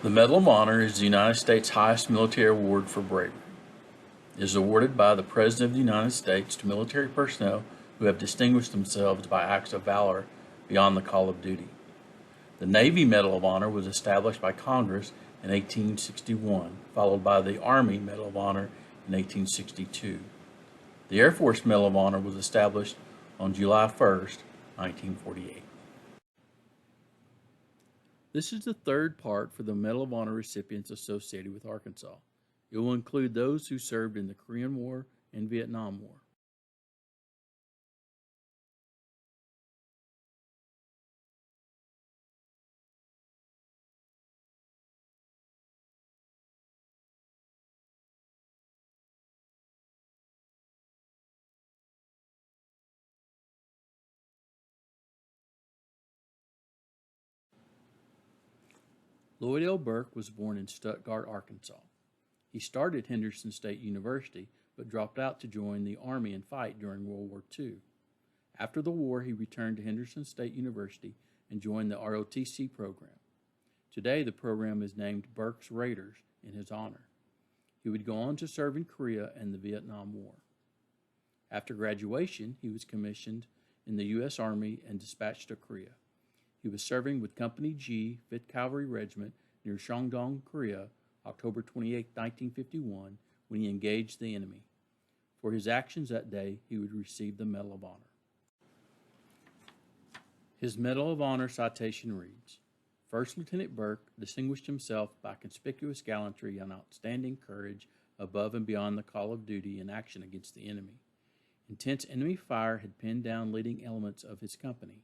The Medal of Honor is the United States' highest military award for bravery. It is awarded by the President of the United States to military personnel who have distinguished themselves by acts of valor beyond the call of duty. The Navy Medal of Honor was established by Congress in 1861, followed by the Army Medal of Honor in 1862. The Air Force Medal of Honor was established on July 1st, 1948. This is the third part for the Medal of Honor recipients associated with Arkansas. It will include those who served in the Korean War and Vietnam War. Lloyd L Burke was born in Stuttgart, Arkansas. He started Henderson State University, but dropped out to join the Army and fight during World War II. After the war, he returned to Henderson State University and joined the ROTC program. Today, the program is named Burke's Raiders in his honor. He would go on to serve in Korea and the Vietnam War. After graduation, he was commissioned in the U.S. Army and dispatched to Korea. He was serving with Company G, 5th Cavalry Regiment near Shandong, Korea, October 28, 1951, when he engaged the enemy. For his actions that day, he would receive the Medal of Honor. His Medal of Honor citation reads, First Lieutenant Burke distinguished himself by conspicuous gallantry and outstanding courage above and beyond the call of duty in action against the enemy. Intense enemy fire had pinned down leading elements of his company.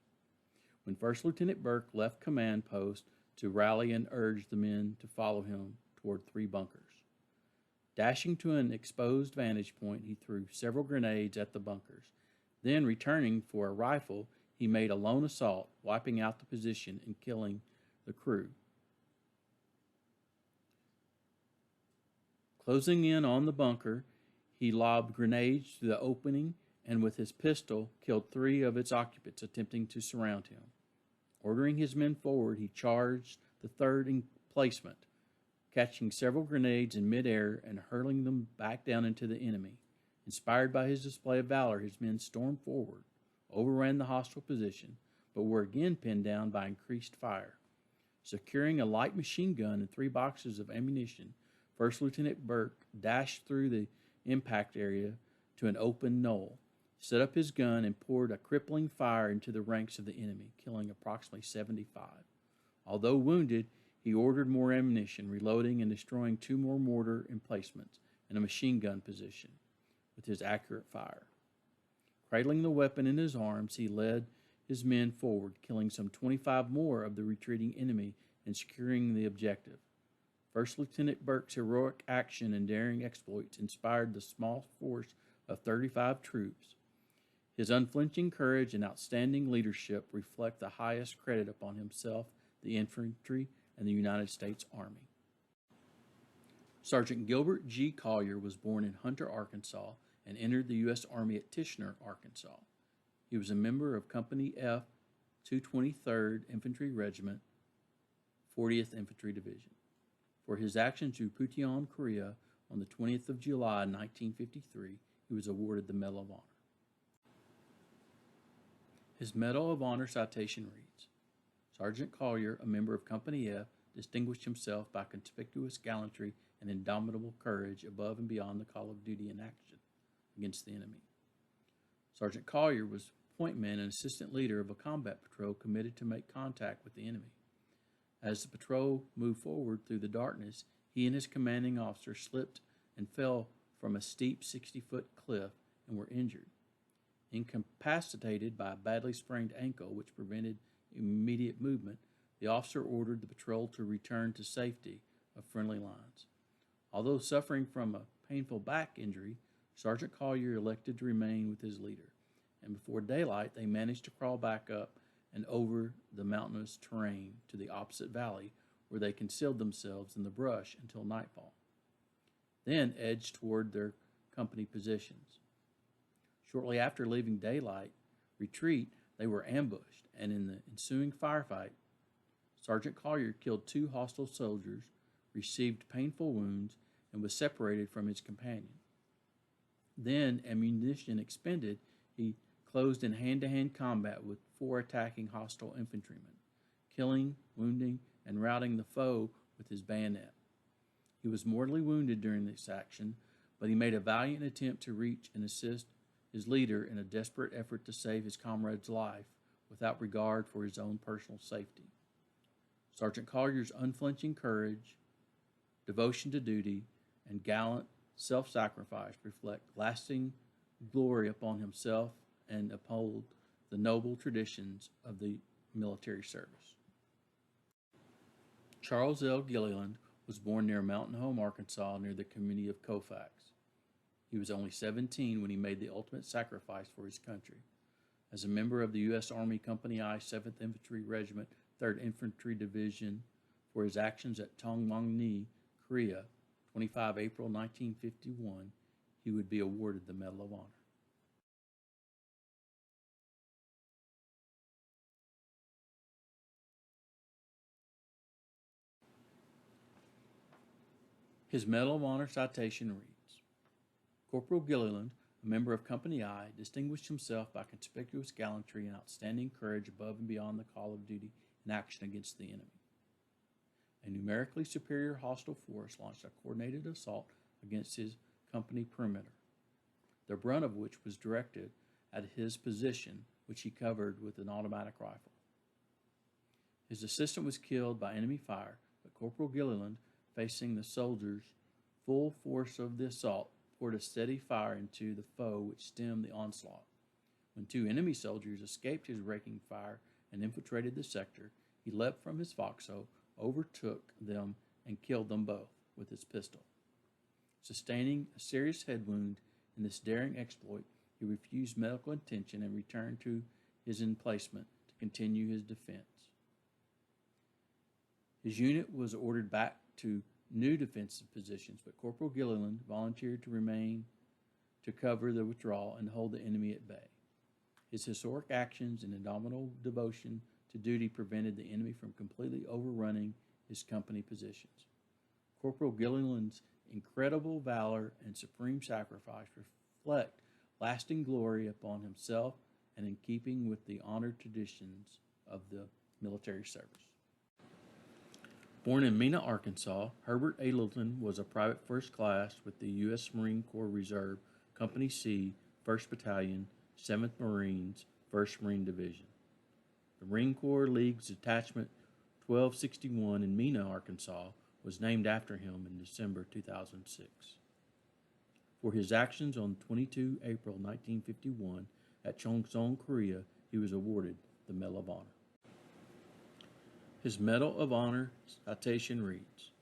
When First Lieutenant Burke left command post to rally and urge the men to follow him toward 3 bunkers. Dashing to an exposed vantage point, he threw several grenades at the bunkers. Then, returning for a rifle, he made a lone assault, wiping out the position and killing the crew. Closing in on the bunker, he lobbed grenades through the opening and with his pistol killed 3 of its occupants attempting to surround him. Ordering his men forward, he charged the 3rd emplacement, catching several grenades in midair and hurling them back down into the enemy. Inspired by his display of valor, his men stormed forward, overran the hostile position, but were again pinned down by increased fire. Securing a light machine gun and 3 boxes of ammunition, First Lieutenant Burke dashed through the impact area to an open knoll, set up his gun, and poured a crippling fire into the ranks of the enemy, killing approximately 75. Although wounded, he ordered more ammunition, reloading and destroying 2 more mortar emplacements and a machine gun position with his accurate fire. Cradling the weapon in his arms, he led his men forward, killing some 25 more of the retreating enemy and securing the objective. First Lieutenant Burke's heroic action and daring exploits inspired the small force of 35 troops. His unflinching courage and outstanding leadership reflect the highest credit upon himself, the infantry, and the United States Army. Sergeant Gilbert G. Collier was born in Hunter, Arkansas, and entered the U.S. Army at Tichenor, Arkansas. He was a member of Company F, 223rd Infantry Regiment, 40th Infantry Division. For his actions to Pucheon, Korea, on the 20th of July, 1953, he was awarded the Medal of Honor. His Medal of Honor citation reads, Sergeant Collier, a member of Company F, distinguished himself by conspicuous gallantry and indomitable courage above and beyond the call of duty in action against the enemy. Sergeant Collier was point man and assistant leader of a combat patrol committed to make contact with the enemy. As the patrol moved forward through the darkness, he and his commanding officer slipped and fell from a steep 60-foot cliff and were injured. Incapacitated by a badly sprained ankle which prevented immediate movement, the officer ordered the patrol to return to safety of friendly lines. Although suffering from a painful back injury, Sergeant Collier elected to remain with his leader, and before daylight they managed to crawl back up and over the mountainous terrain to the opposite valley, where they concealed themselves in the brush until nightfall, then edged toward their company positions. Shortly after leaving daylight retreat, they were ambushed, and in the ensuing firefight, Sergeant Collier killed 2 hostile soldiers, received painful wounds, and was separated from his companion. Then, ammunition expended, he closed in hand-to-hand combat with 4 attacking hostile infantrymen, killing, wounding, and routing the foe with his bayonet. He was mortally wounded during this action, but he made a valiant attempt to reach and assist his leader in a desperate effort to save his comrade's life without regard for his own personal safety. Sergeant Collier's unflinching courage, devotion to duty, and gallant self-sacrifice reflect lasting glory upon himself and uphold the noble traditions of the military service. Charles L. Gilliland was born near Mountain Home, Arkansas, near the community of Colfax. He was only 17 when he made the ultimate sacrifice for his country. As a member of the U.S. Army Company I, 7th Infantry Regiment, 3rd Infantry Division, for his actions at Tongmangni, Korea, 25 April 1951, he would be awarded the Medal of Honor. His Medal of Honor citation reads, Corporal Gilliland, a member of Company I, distinguished himself by conspicuous gallantry and outstanding courage above and beyond the call of duty in action against the enemy. A numerically superior hostile force launched a coordinated assault against his company perimeter, the brunt of which was directed at his position, which he covered with an automatic rifle. His assistant was killed by enemy fire, but Corporal Gilliland, facing the soldiers' full force of the assault, poured a steady fire into the foe which stemmed the onslaught. When 2 enemy soldiers escaped his raking fire and infiltrated the sector, he leapt from his foxhole, overtook them, and killed them both with his pistol. Sustaining a serious head wound in this daring exploit, he refused medical attention and returned to his emplacement to continue his defense. His unit was ordered back to new defensive positions, but Corporal Gilliland volunteered to remain to cover the withdrawal and hold the enemy at bay. His historic actions and indomitable devotion to duty prevented the enemy from completely overrunning his company positions. Corporal Gilliland's incredible valor and supreme sacrifice reflect lasting glory upon himself and in keeping with the honored traditions of the military service. Born in Mena, Arkansas, Herbert A. Littleton was a private first class with the U.S. Marine Corps Reserve, Company C, 1st Battalion, 7th Marines, 1st Marine Division. The Marine Corps League's Detachment 1261 in Mena, Arkansas, was named after him in December 2006. For his actions on 22 April 1951 at Cheongsong, Korea, he was awarded the Medal of Honor. His Medal of Honor citation reads,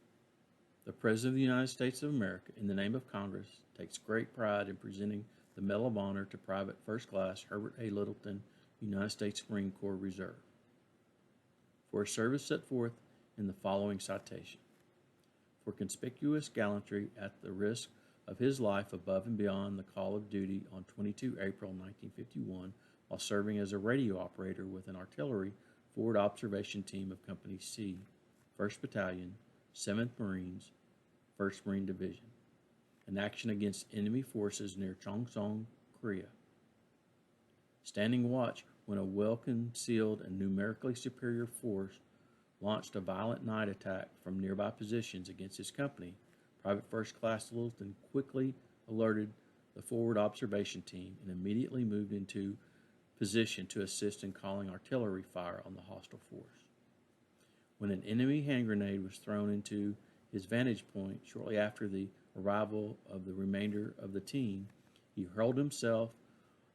The President of the United States of America, in the name of Congress, takes great pride in presenting the Medal of Honor to Private First Class Herbert A. Littleton, United States Marine Corps Reserve, for a service set forth in the following citation. For conspicuous gallantry at the risk of his life above and beyond the call of duty on 22 April 1951 while serving as a radio operator with an artillery forward observation team of Company C, 1st Battalion, 7th Marines, 1st Marine Division, in action against enemy forces near Cheongsong, Korea. Standing watch when a well-concealed and numerically superior force launched a violent night attack from nearby positions against his company, Private First Class Littleton quickly alerted the forward observation team and immediately moved into position to assist in calling artillery fire on the hostile force. When an enemy hand grenade was thrown into his vantage point shortly after the arrival of the remainder of the team, he hurled himself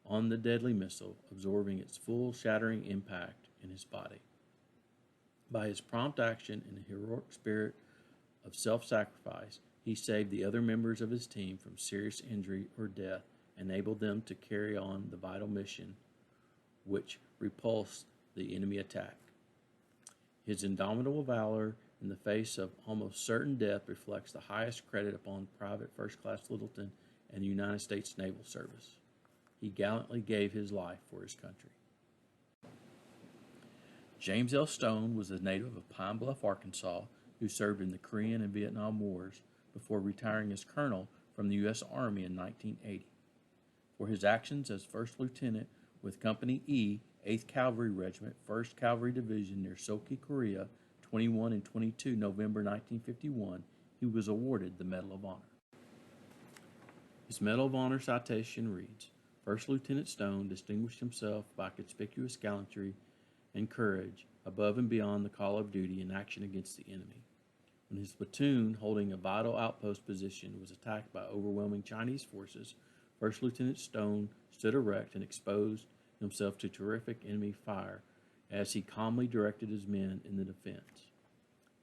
on the deadly missile, absorbing its full shattering impact in his body. By his prompt action and heroic spirit of self-sacrifice, he saved the other members of his team from serious injury or death and enabled them to carry on the vital mission which repulsed the enemy attack. His indomitable valor in the face of almost certain death reflects the highest credit upon Private First Class Littleton and the United States Naval Service. He gallantly gave his life for his country. James L. Stone was a native of Pine Bluff, Arkansas, who served in the Korean and Vietnam Wars before retiring as colonel from the U.S. Army in 1980. For his actions as first lieutenant with Company E, 8th Cavalry Regiment, 1st Cavalry Division near Seoki, Korea, 21 and 22 November 1951, he was awarded the Medal of Honor. His Medal of Honor citation reads, First Lieutenant Stone distinguished himself by conspicuous gallantry and courage above and beyond the call of duty in action against the enemy. When his platoon, holding a vital outpost position, was attacked by overwhelming Chinese forces, First Lieutenant Stone stood erect and exposed himself to terrific enemy fire as he calmly directed his men in the defense.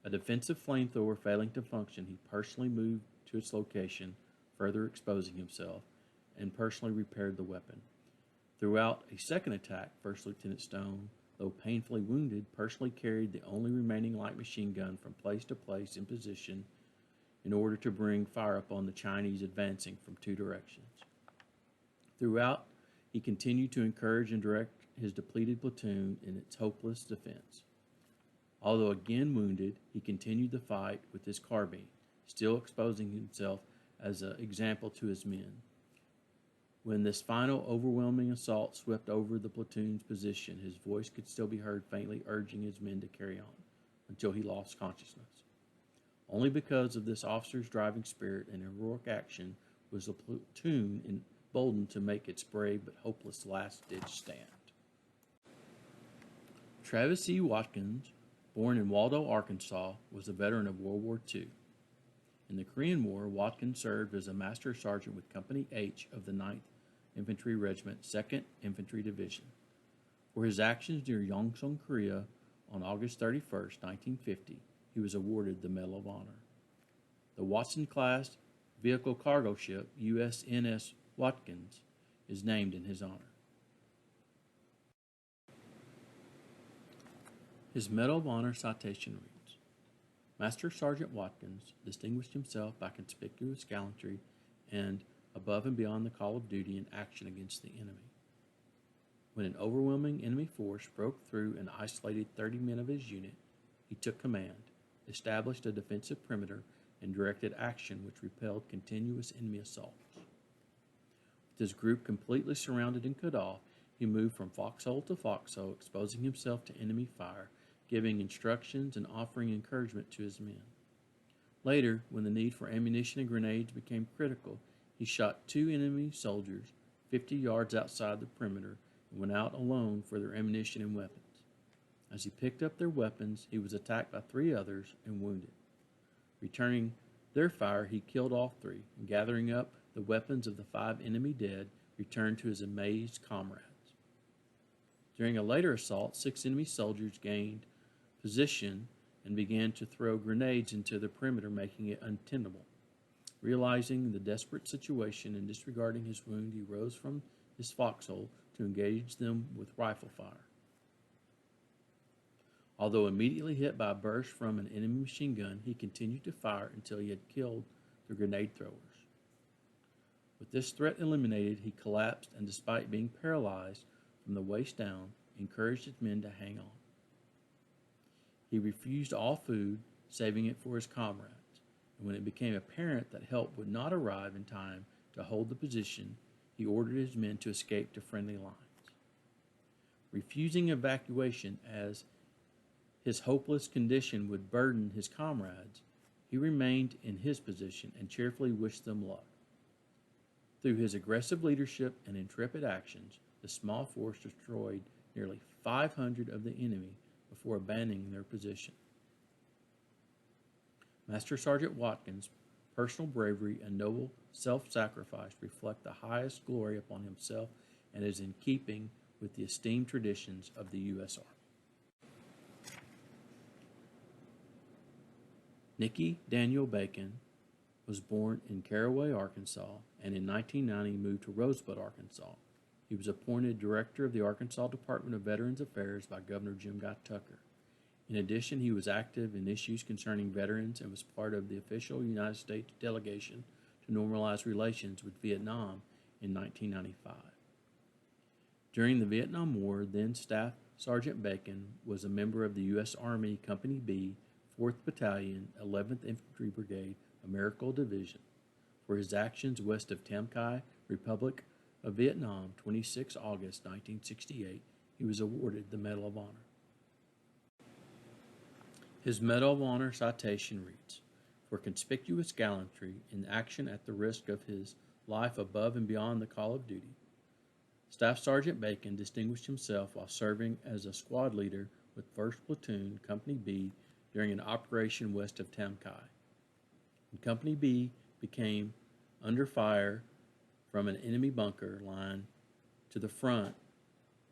A defensive flamethrower failing to function, he personally moved to its location, further exposing himself, and personally repaired the weapon. Throughout a second attack, First Lieutenant Stone, though painfully wounded, personally carried the only remaining light machine gun from place to place in position in order to bring fire upon the Chinese advancing from two directions. Throughout, he continued to encourage and direct his depleted platoon in its hopeless defense. Although again wounded, he continued the fight with his carbine, still exposing himself as an example to his men. When this final overwhelming assault swept over the platoon's position, his voice could still be heard faintly urging his men to carry on until he lost consciousness. Only because of this officer's driving spirit and heroic action was the platoon emboldened to make its brave but hopeless last-ditch stand. Travis E. Watkins, born in Waldo, Arkansas, was a veteran of World War II. In the Korean War, Watkins served as a master sergeant with Company H of the 9th Infantry Regiment, 2nd Infantry Division. For his actions near Yongsan, Korea, on August 31, 1950, he was awarded the Medal of Honor. The Watson-class vehicle cargo ship USNS Watkins is named in his honor. His Medal of Honor citation reads, Master Sergeant Watkins distinguished himself by conspicuous gallantry and above and beyond the call of duty in action against the enemy. When an overwhelming enemy force broke through and isolated 30 men of his unit, he took command, established a defensive perimeter, and directed action which repelled continuous enemy assaults. With his group completely surrounded and cut off, he moved from foxhole to foxhole, exposing himself to enemy fire, giving instructions and offering encouragement to his men. Later, when the need for ammunition and grenades became critical, he shot 2 enemy soldiers 50 yards outside the perimeter and went out alone for their ammunition and weapons. As he picked up their weapons, he was attacked by 3 others and wounded. Returning their fire, he killed all 3, and gathering up the weapons of the 5 enemy dead, returned to his amazed comrades. During a later assault, 6 enemy soldiers gained position and began to throw grenades into the perimeter, making it untenable. Realizing the desperate situation and disregarding his wound, he rose from his foxhole to engage them with rifle fire. Although immediately hit by a burst from an enemy machine gun, he continued to fire until he had killed the grenade throwers. With this threat eliminated, he collapsed and, despite being paralyzed from the waist down, encouraged his men to hang on. He refused all food, saving it for his comrades, and when it became apparent that help would not arrive in time to hold the position, he ordered his men to escape to friendly lines. Refusing evacuation as his hopeless condition would burden his comrades, he remained in his position and cheerfully wished them luck. Through his aggressive leadership and intrepid actions, the small force destroyed nearly 500 of the enemy before abandoning their position. Master Sergeant Watkins' personal bravery and noble self-sacrifice reflect the highest glory upon himself and is in keeping with the esteemed traditions of the U.S. Army. Nikki Daniel Bacon was born in Caraway, Arkansas, and in 1990 moved to Rosebud, Arkansas. He was appointed director of the Arkansas Department of Veterans Affairs by Governor Jim Guy Tucker. In addition, he was active in issues concerning veterans and was part of the official United States delegation to normalize relations with Vietnam in 1995. During the Vietnam War, then Staff Sergeant Bacon was a member of the U.S. Army Company B, 4th Battalion, 11th Infantry Brigade, Americal Division. For his actions west of Tam Kai, Republic of Vietnam, 26 August 1968, he was awarded the Medal of Honor. His Medal of Honor citation reads, "For conspicuous gallantry in action at the risk of his life above and beyond the call of duty, Staff Sergeant Bacon distinguished himself while serving as a squad leader with 1st Platoon, Company B, during an operation west of Tam Kai. When Company B became under fire from an enemy bunker line to the front,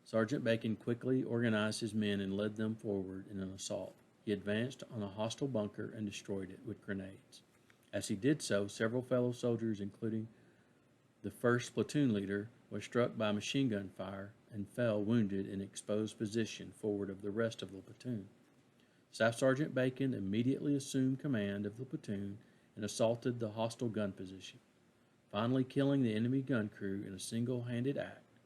Sergeant Bacon quickly organized his men and led them forward in an assault. He advanced on a hostile bunker and destroyed it with grenades. As he did so, several fellow soldiers, including the 1st platoon leader, was struck by machine gun fire and fell wounded in exposed position forward of the rest of the platoon. Staff Sergeant Bacon immediately assumed command of the platoon and assaulted the hostile gun position, finally killing the enemy gun crew in a single-handed act.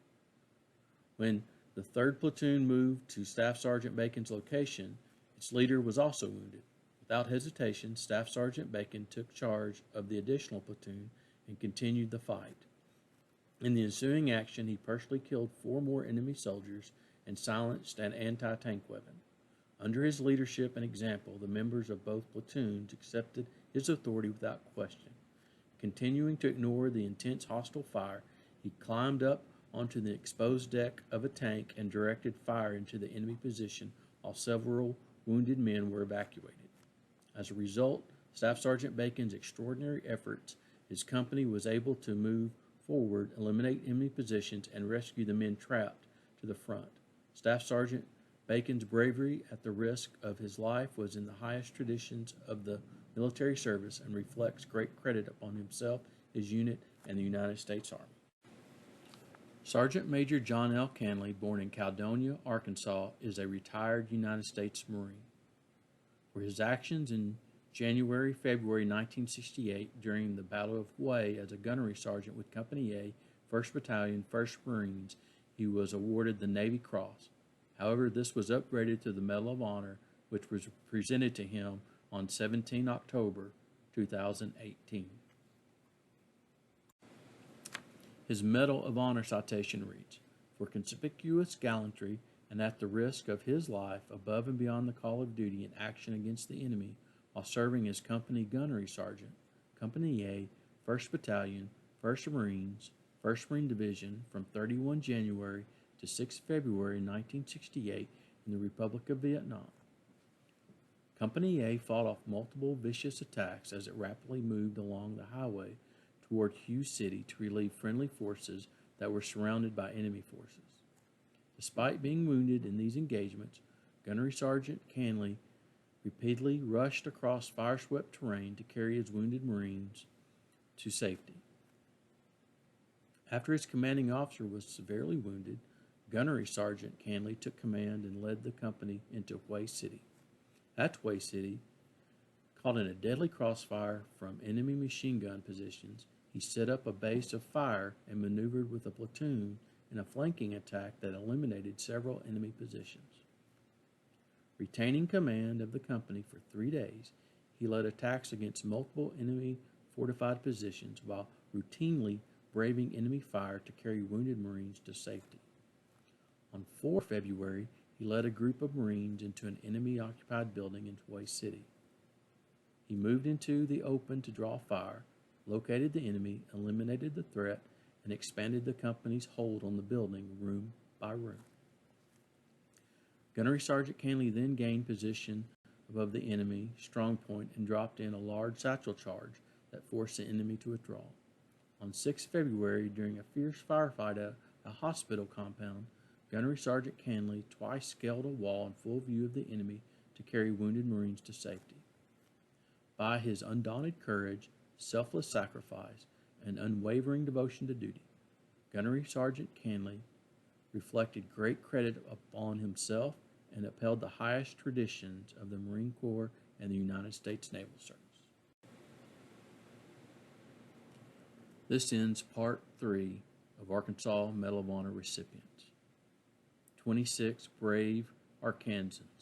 When the 3rd platoon moved to Staff Sergeant Bacon's location, its leader was also wounded. Without hesitation, Staff Sergeant Bacon took charge of the additional platoon and continued the fight. In the ensuing action, he personally killed 4 more enemy soldiers and silenced an anti-tank weapon. Under his leadership and example, the members of both platoons accepted his authority without question. Continuing to ignore the intense hostile fire, he climbed up onto the exposed deck of a tank and directed fire into the enemy position while several wounded men were evacuated. As a result, Staff Sergeant Bacon's extraordinary efforts, his company was able to move forward, eliminate enemy positions, and rescue the men trapped to the front. Staff Sergeant Bacon's bravery at the risk of his life was in the highest traditions of the military service and reflects great credit upon himself, his unit, and the United States Army. Sergeant Major John L. Canley, born in Caledonia, Arkansas, is a retired United States Marine. For his actions in January-February 1968 during the Battle of Hue as a gunnery sergeant with Company A, 1st Battalion, 1st Marines, he was awarded the Navy Cross. However, this was upgraded to the Medal of Honor, which was presented to him on 17 October 2018. His Medal of Honor citation reads, "For conspicuous gallantry and at the risk of his life above and beyond the call of duty in action against the enemy while serving as Company Gunnery Sergeant, Company A, 1st Battalion, 1st Marines, 1st Marine Division from 31 January to 6 February 1968 in the Republic of Vietnam. Company A fought off multiple vicious attacks as it rapidly moved along the highway toward Hue City to relieve friendly forces that were surrounded by enemy forces. Despite being wounded in these engagements, Gunnery Sergeant Canley repeatedly rushed across fire-swept terrain to carry his wounded Marines to safety. After his commanding officer was severely wounded, Gunnery Sergeant Canley took command and led the company into Hue City. At Hue City, caught in a deadly crossfire from enemy machine gun positions, he set up a base of fire and maneuvered with a platoon in a flanking attack that eliminated several enemy positions. Retaining command of the company for 3 days, he led attacks against multiple enemy fortified positions while routinely braving enemy fire to carry wounded Marines to safety. On 4 February, he led a group of Marines into an enemy-occupied building in Hue City. He moved into the open to draw fire, located the enemy, eliminated the threat, and expanded the company's hold on the building room by room. Gunnery Sergeant Canley then gained position above the enemy strong point and dropped in a large satchel charge that forced the enemy to withdraw. On 6 February, during a fierce firefight at a hospital compound, Gunnery Sergeant Canley twice scaled a wall in full view of the enemy to carry wounded Marines to safety. By his undaunted courage, selfless sacrifice, and unwavering devotion to duty, Gunnery Sergeant Canley reflected great credit upon himself and upheld the highest traditions of the Marine Corps and the United States Naval Service. This ends Part 3 of Arkansas Medal of Honor recipients. 26 brave Arkansans.